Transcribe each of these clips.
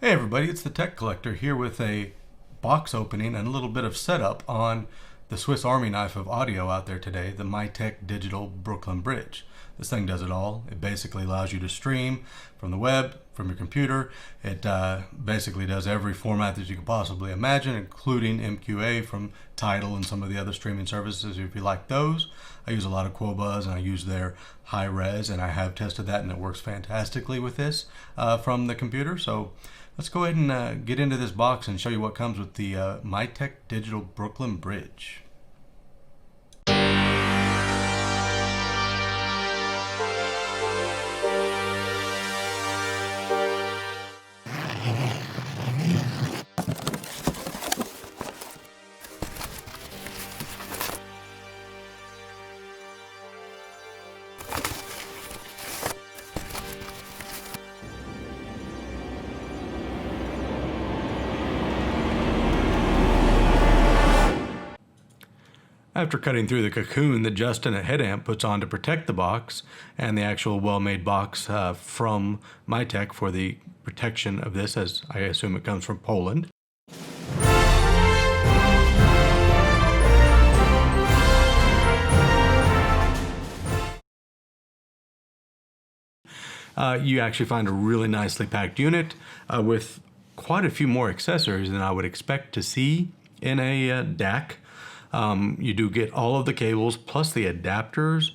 Hey everybody, it's the Tech Collector here with a box opening and a little bit of setup on the Swiss Army knife of audio out there today, the Mytek Digital Brooklyn Bridge. This thing does it all. It basically allows you to stream from the web, from your computer. It basically does every format that you can possibly imagine, including MQA from Tidal and some of the other streaming services if you like those. I use a lot of Quobuz and I use their high res, and I have tested that and it works fantastically with this from the computer. So let's go ahead and get into this box and show you what comes with the Mytek Digital Brooklyn Bridge. After cutting through the cocoon that Justin at Headamp puts on to protect the box and the actual well-made box from Mytek for the protection of this, as I assume it comes from Poland. You actually find a really nicely packed unit with quite a few more accessories than I would expect to see in a DAC. You do get all of the cables plus the adapters,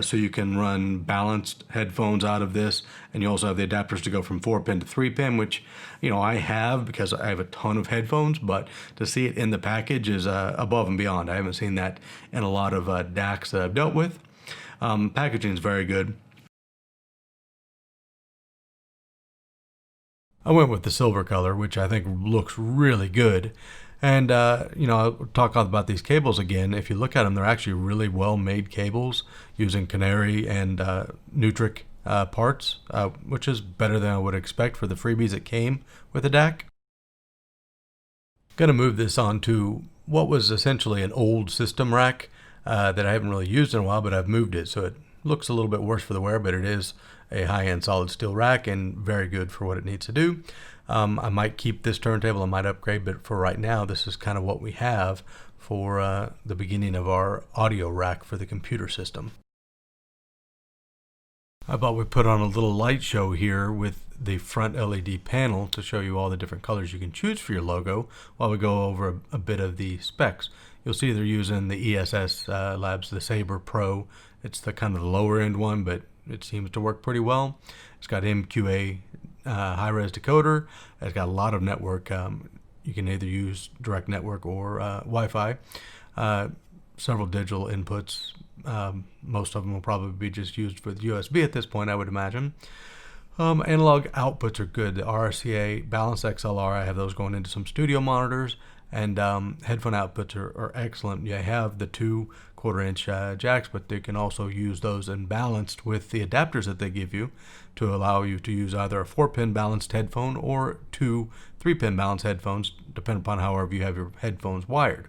so you can run balanced headphones out of this, and you also have the adapters to go from 4-pin to 3-pin, which, you know, I have because I have a ton of headphones, but to see it in the package is above and beyond. I haven't seen that in a lot of DACs that I've dealt with. Packaging is very good. I went with the silver color, which I think looks really good. And, you know, I'll talk about these cables again. If you look at them, they're actually really well-made cables using Canary and Nutric parts, which is better than I would expect for the freebies that came with the DAC. Going to move this onto what was essentially an old system rack that I haven't really used in a while, but I've moved it. So it looks a little bit worse for the wear, but it is a high-end solid steel rack and very good for what it needs to do. I might keep this turntable, I might upgrade, but for right now, this is kind of what we have for the beginning of our audio rack for the computer system. I thought we'd put on a little light show here with the front LED panel to show you all the different colors you can choose for your logo while we go over a bit of the specs. You'll see they're using the ESS Labs, the Sabre Pro. It's the kind of the lower end one, but it seems to work pretty well. It's got MQA high-res decoder. It's got a lot of network. You can either use direct network or Wi-Fi. Several digital inputs. Most of them will probably be just used for the USB at this point, I would imagine. Analog outputs are good. The RCA, balanced XLR, I have those going into some studio monitors. And headphone outputs are excellent. You have the 2 1/4-inch jacks, but they can also use those and balanced with the adapters that they give you to allow you to use either a 4-pin balanced headphone or 2 3-pin balanced headphones, depending upon however you have your headphones wired.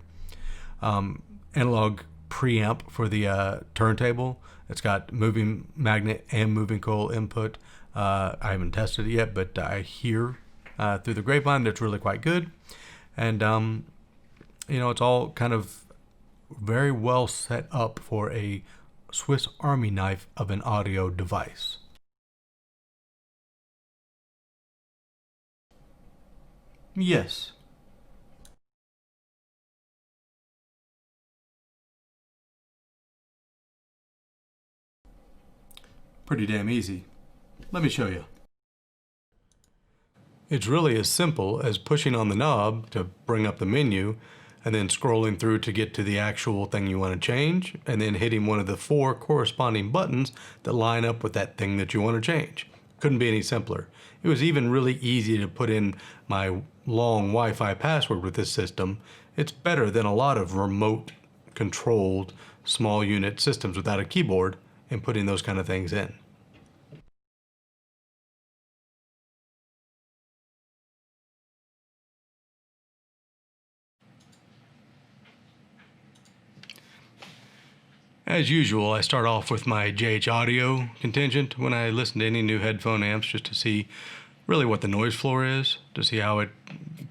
Analog preamp for the turntable. It's got moving magnet and moving coil input. I haven't tested it yet, but I hear through the grapevine that it's really quite good. And, you know, it's all kind of very well set up for a Swiss Army knife of an audio device. Yes. Pretty damn easy. Let me show you. It's really as simple as pushing on the knob to bring up the menu and then scrolling through to get to the actual thing you want to change, and then hitting one of the 4 corresponding buttons that line up with that thing that you want to change. Couldn't be any simpler. It was even really easy to put in my long Wi-Fi password with this system. It's better than a lot of remote controlled small unit systems without a keyboard and putting those kind of things in. As usual, I start off with my JH Audio contingent when I listen to any new headphone amps, just to see really what the noise floor is, to see how it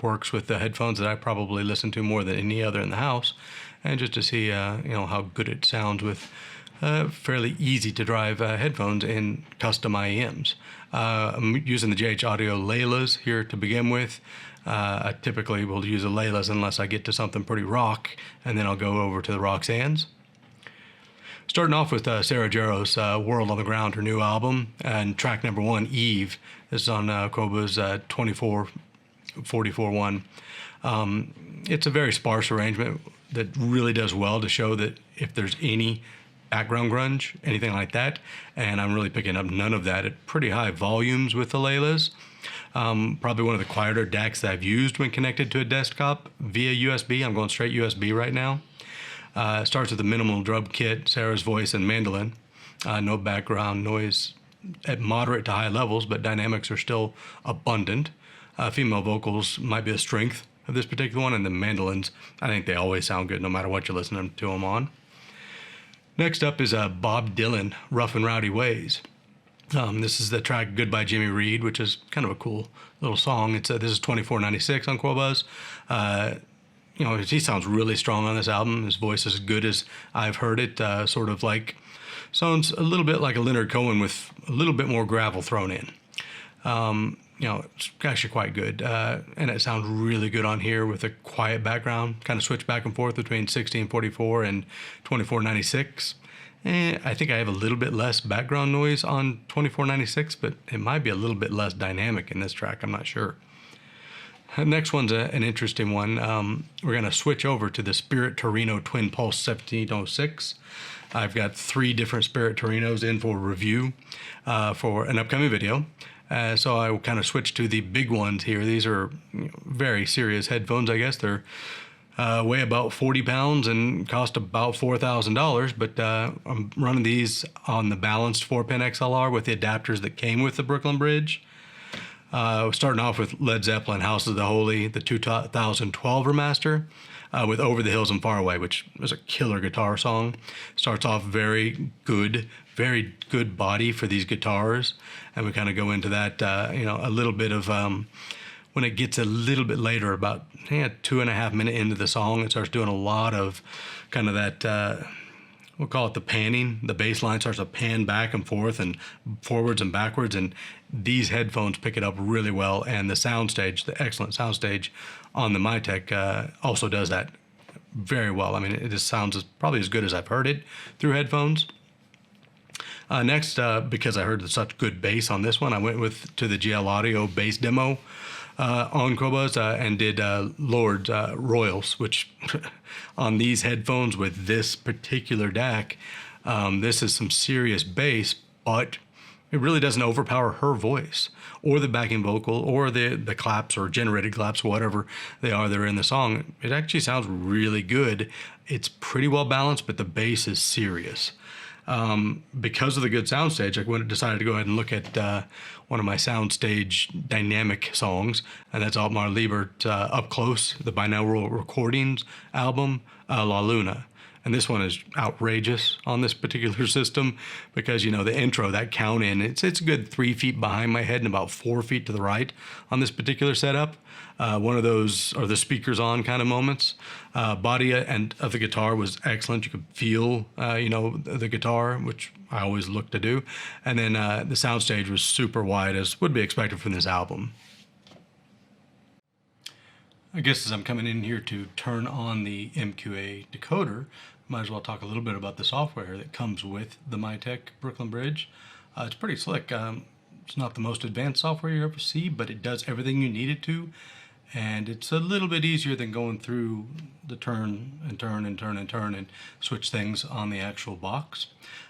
works with the headphones that I probably listen to more than any other in the house, and just to see how good it sounds with fairly easy to drive headphones in custom IEMs. I'm using the JH Audio Laylas here to begin with. I typically will use the Laylas unless I get to something pretty rock, and then I'll go over to the Roxannes. Starting off with Sarah Jarosz, World on the Ground, her new album, and track number 1, Eve. This is on Koba's 2444-1. It's a very sparse arrangement that really does well to show that if there's any background grunge, anything like that, and I'm really picking up none of that at pretty high volumes with the Laylas. Probably one of the quieter DACs that I've used when connected to a desktop via USB. I'm going straight USB right now. It starts with a minimal drum kit, Sarah's voice and mandolin. No background noise at moderate to high levels, but dynamics are still abundant. Female vocals might be a strength of this particular one, and the mandolins, I think they always sound good no matter what you're listening to them on. Next up is Bob Dylan, Rough and Rowdy Ways. This is the track Goodbye Jimmy Reed, which is kind of a cool little song. This is 2496 on Qobuz. He sounds really strong on this album. His voice is as good as I've heard it. Sounds a little bit like a Leonard Cohen with a little bit more gravel thrown in. It's actually quite good. And it sounds really good on here with a quiet background. Kind of switch back and forth between 1644 and 2496. I think I have a little bit less background noise on 2496, but it might be a little bit less dynamic in this track. I'm not sure. The next one's an interesting one. We're going to switch over to the Spirit Torino Twin Pulse 1706. I've got 3 different Spirit Torinos in for review for an upcoming video. So I will kind of switch to the big ones here. These are very serious headphones, I guess. They're weigh about 40 pounds and cost about $4,000, but I'm running these on the balanced 4-pin XLR with the adapters that came with the Brooklyn Bridge. Starting off with Led Zeppelin, House of the Holy, the 2012 remaster, with Over the Hills and Far Away, which is a killer guitar song. Starts off very good body for these guitars, and we kind of go into that, a little bit of, when it gets a little bit later, about 2.5 minutes into the song, it starts doing a lot of kind of that, we'll call it the panning. The bass line starts to pan back and forth and forwards and backwards, and these headphones pick it up really well, and the soundstage, the excellent soundstage on the Mytek also does that very well. I mean, it just sounds probably as good as I've heard it through headphones. Next, because I heard such good bass on this one, I went to the GL Audio bass demo on Qobuz and did Lord Royals, which on these headphones with this particular DAC, this is some serious bass, but it really doesn't overpower her voice or the backing vocal or the claps or generated claps, whatever they are that are in the song. It actually sounds really good. It's pretty well balanced, but the bass is serious. Because of the good soundstage, I decided to go ahead and look at one of my soundstage dynamic songs, and that's Altmar Liebert, Up Close, the binaural recordings album, La Luna. And this one is outrageous on this particular system because, the intro, that count in, it's a good 3 feet behind my head and about 4 feet to the right on this particular setup. One of those are the speakers on kind of moments. Body and of the guitar was excellent. You could feel, the guitar, which I always look to do. And then the soundstage was super wide, as would be expected from this album. I guess as I'm coming in here to turn on the MQA decoder, might as well talk a little bit about the software that comes with the Mytek Brooklyn Bridge. It's pretty slick. It's not the most advanced software you ever see, but it does everything you need it to. And it's a little bit easier than going through the turn and switch things on the actual box.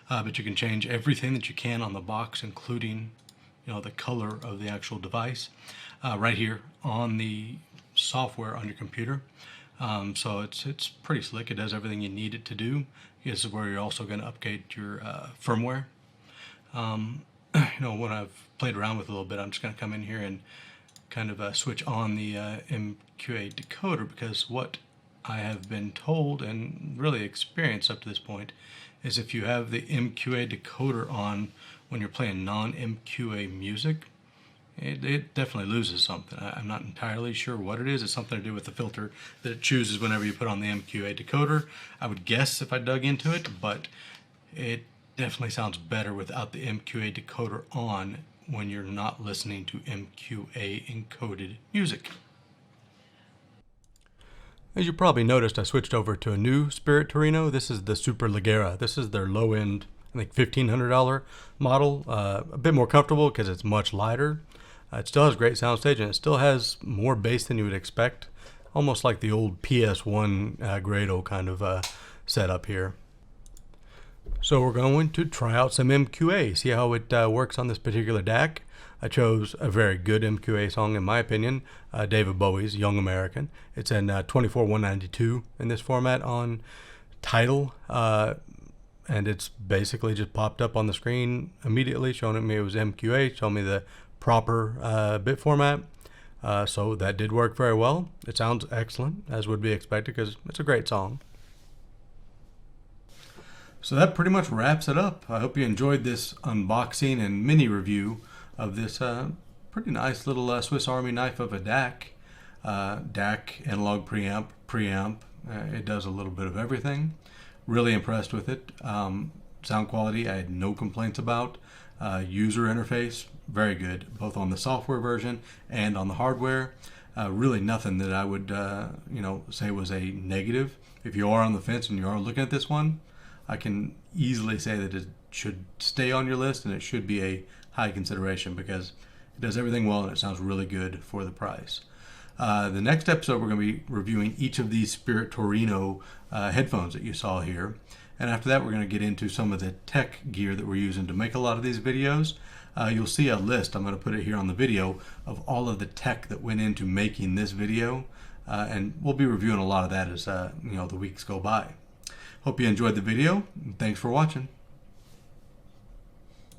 But you can change everything that you can on the box, including the color of the actual device, right here on the software on your computer. So it's pretty slick. It does everything you need it to do. This is where you're also going to update your firmware. When I've played around with it a little bit, I'm just going to come in here and kind of switch on the MQA decoder, because what I have been told and really experienced up to this point is if you have the MQA decoder on when you're playing non-MQA music, it definitely loses something. I'm not entirely sure what it is. It's something to do with the filter that it chooses whenever you put on the MQA decoder. I would guess if I dug into it, but it definitely sounds better without the MQA decoder on when you're not listening to MQA encoded music. As you probably noticed, I switched over to a new Spirit Torino. This is the Super Leggara. This is their low-end, I think $1,500 model. A bit more comfortable because it's much lighter. It still has great soundstage, and it still has more bass than you would expect. Almost like the old PS1 Grado kind of setup here. So we're going to try out some MQA, see how it works on this particular DAC. I chose a very good MQA song in my opinion, David Bowie's Young American. It's in 24192 in this format on Tidal, and it's basically just popped up on the screen immediately showing me it was MQA, showing me the proper bit format. So that did work very well. It sounds excellent, as would be expected, because it's a great song. So that pretty much wraps it up. I hope you enjoyed this unboxing and mini review of this pretty nice little Swiss Army knife of a DAC. DAC, analog preamp. It does a little bit of everything. Really impressed with it. Sound quality, I had no complaints about. User interface, very good, both on the software version and on the hardware. Really nothing that I would say was a negative. If you are on the fence and you are looking at this one, I can easily say that it should stay on your list and it should be a high consideration because it does everything well and it sounds really good for the price. The next episode, we're going to be reviewing each of these Spirit Torino headphones that you saw here. And after that, we're going to get into some of the tech gear that we're using to make a lot of these videos. You'll see a list, I'm going to put it here on the video, of all of the tech that went into making this video. And we'll be reviewing a lot of that as the weeks go by. Hope you enjoyed the video. Thanks for watching.